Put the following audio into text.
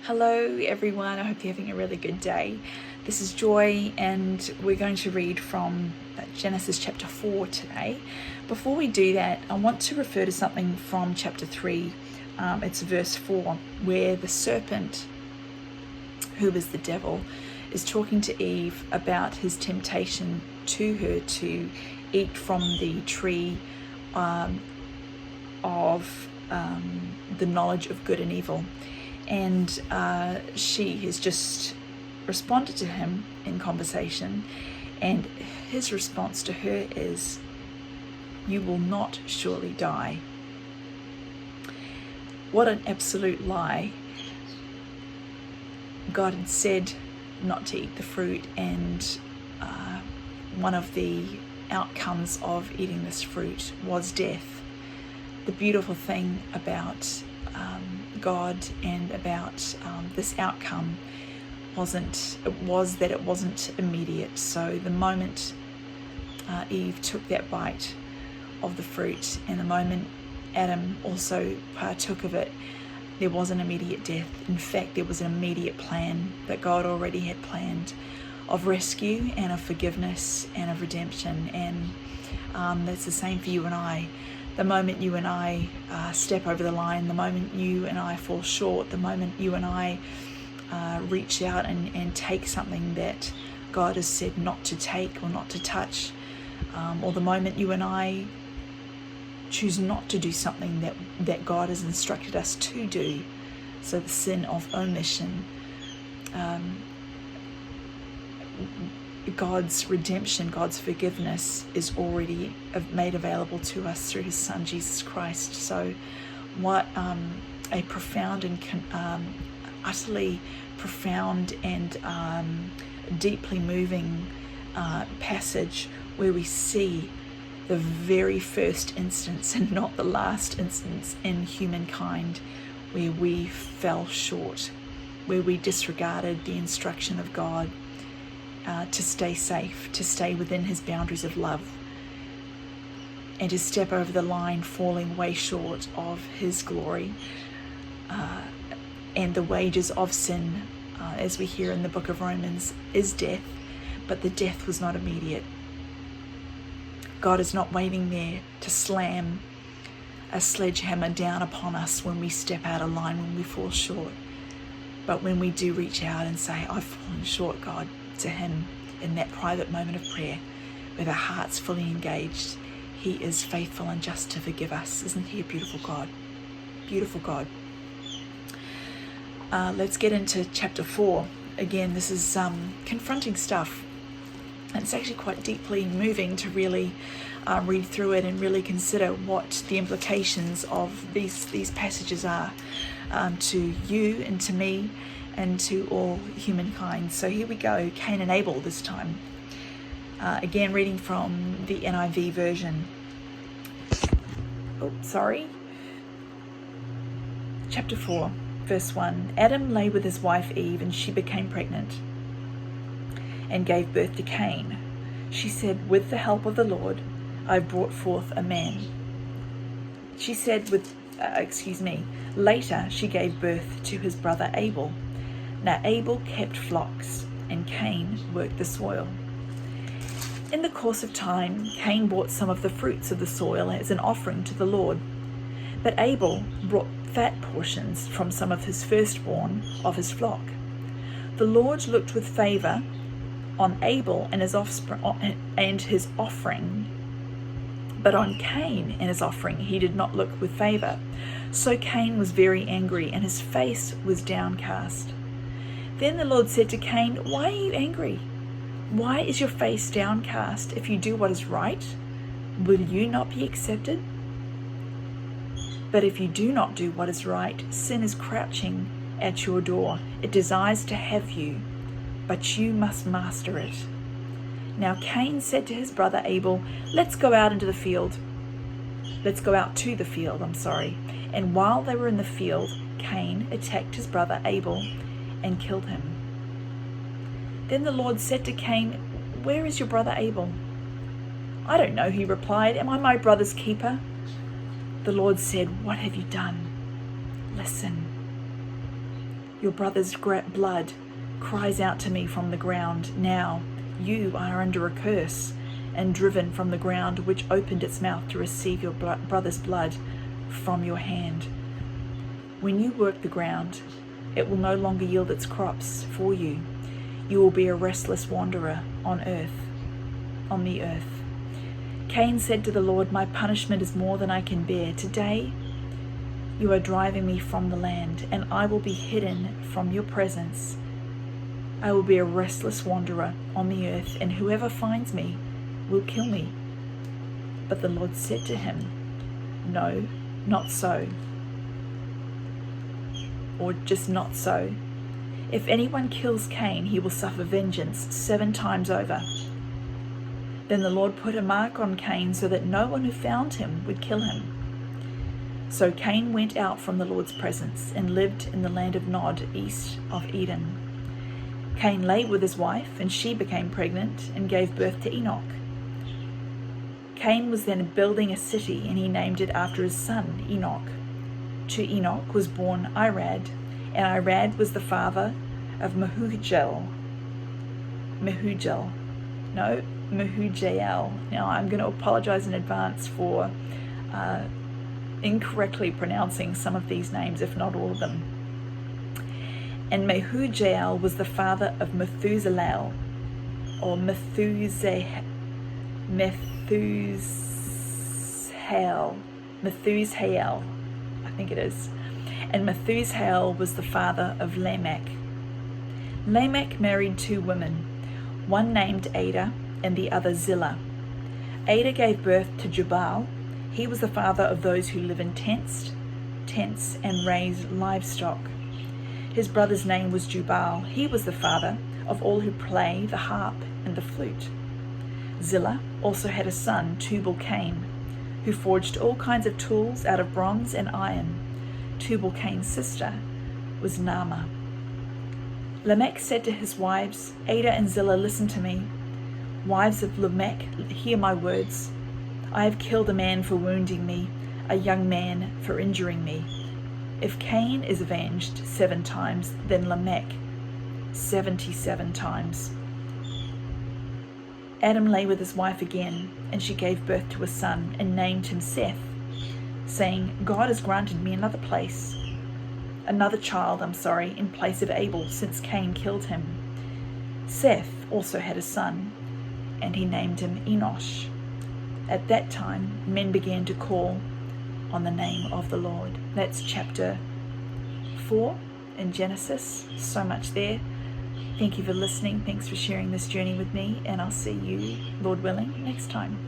Hello everyone, I hope you're having a really good day. This is Joy and we're going to read from Genesis chapter 4 today. Before we do that, I want to refer to something from chapter 3. It's verse 4, where the serpent, who is the devil, is talking to Eve about his temptation to her to eat from the tree of the knowledge of good and evil. And she has just responded to him in conversation, and his response to her is, "You will not surely die." What an absolute lie. God had said not to eat the fruit, and one of the outcomes of eating this fruit was death. The beautiful thing about God and about this outcome was that it wasn't immediate. So the moment Eve took that bite of the fruit, and the moment Adam also partook of it, there was an immediate death. In fact, there was an immediate plan that God already had planned of rescue and of forgiveness and of redemption. And that's the same for you and I. The moment you and I step over the line, the moment you and I fall short, the moment you and I reach out and take something that God has said not to take or not to touch, or the moment you and I choose not to do something that God has instructed us to do, so the sin of omission, God's redemption, God's forgiveness is already made available to us through his Son, Jesus Christ. So what a profound and utterly profound and deeply moving passage, where we see the very first instance and not the last instance in humankind where we fell short, where we disregarded the instruction of God to stay safe, to stay within his boundaries of love, and to step over the line, falling way short of his glory. And the wages of sin, as we hear in the book of Romans, is death, but the death was not immediate. God is not waiting there to slam a sledgehammer down upon us when we step out of line, when we fall short. But when we do reach out and say, "I've fallen short, God," to him in that private moment of prayer, with our hearts fully engaged, he is faithful and just to forgive us. Isn't he a beautiful God? Beautiful God. Let's get into chapter 4. Again, this is confronting stuff. And it's actually quite deeply moving to really read through it and really consider what the implications of these passages are to you and to me and to all humankind. So here we go, Cain and Abel this time. Again, reading from the NIV version. Chapter 4, verse 1. Adam lay with his wife Eve, and she became pregnant and gave birth to Cain. She said, "With the help of the Lord, I've brought forth a man." She said, Later she gave birth to his brother Abel. Now Abel kept flocks, and Cain worked the soil. In the course of time, Cain brought some of the fruits of the soil as an offering to the Lord. But Abel brought fat portions from some of his firstborn of his flock. The Lord looked with favor on Abel and his offering, but on Cain and his offering he did not look with favor. So Cain was very angry, and his face was downcast. Then the Lord said to Cain, "Why are you angry? Why is your face downcast? If you do what is right, will you not be accepted? But if you do not do what is right, sin is crouching at your door. It desires to have you, but you must master it." Now Cain said to his brother Abel, Let's go out to the field. And while they were in the field, Cain attacked his brother Abel and killed him. Then the Lord said to Cain, "Where is your brother Abel?" "I don't know," he replied. "Am I my brother's keeper?" The Lord said, "What have you done? Listen, Your brother's blood cries out to me from the ground. Now you are under a curse and driven from the ground, which opened its mouth to receive your brother's blood from your hand. When you work the ground, it will no longer yield its crops for you. You will be a restless wanderer on the earth. Cain said to the Lord, my punishment is more than I can bear. Today you are driving me from the land, and I will be hidden from your presence. I will be a restless wanderer on the earth, and whoever finds me will kill me. But the Lord said to him, no, not so. Or just not so. If anyone kills Cain, he will suffer vengeance 7 times over. Then the Lord put a mark on Cain so that no one who found him would kill him. So Cain went out from the Lord's presence and lived in the land of Nod, east of Eden. Cain lay with his wife, and she became pregnant and gave birth to Enoch. Cain was then building a city, and he named it after his son, Enoch. To Enoch was born Irad, and Irad was the father of Mehujael. Now I'm going to apologize in advance for incorrectly pronouncing some of these names, if not all of them. And Mehujael was the father of Methuselah, or Methusael, I think it is. And Methusael was the father of Lamech. Lamech married 2 women, one named Ada and the other Zillah. Ada gave birth to Jubal. He was the father of those who live in tents and raise livestock. His brother's name was Jubal. He was the father of all who play the harp and the flute. Zillah also had a son, Tubal-Cain, who forged all kinds of tools out of bronze and iron. Tubal-Cain's sister was Naamah. Lamech said to his wives, Ada and Zillah, listen to me. Wives of Lamech, hear my words. I have killed a man for wounding me, a young man for injuring me. If Cain is avenged 7 times, then Lamech 77 times. Adam lay with his wife again, and she gave birth to a son and named him Seth, saying, God has granted me another child, in place of Abel, since Cain killed him. Seth also had a son, and he named him Enosh. At that time, men began to call on the name of the Lord. That's chapter 4 in Genesis. So much there. Thank you for listening. Thanks for sharing this journey with me, and I'll see you, Lord willing, next time.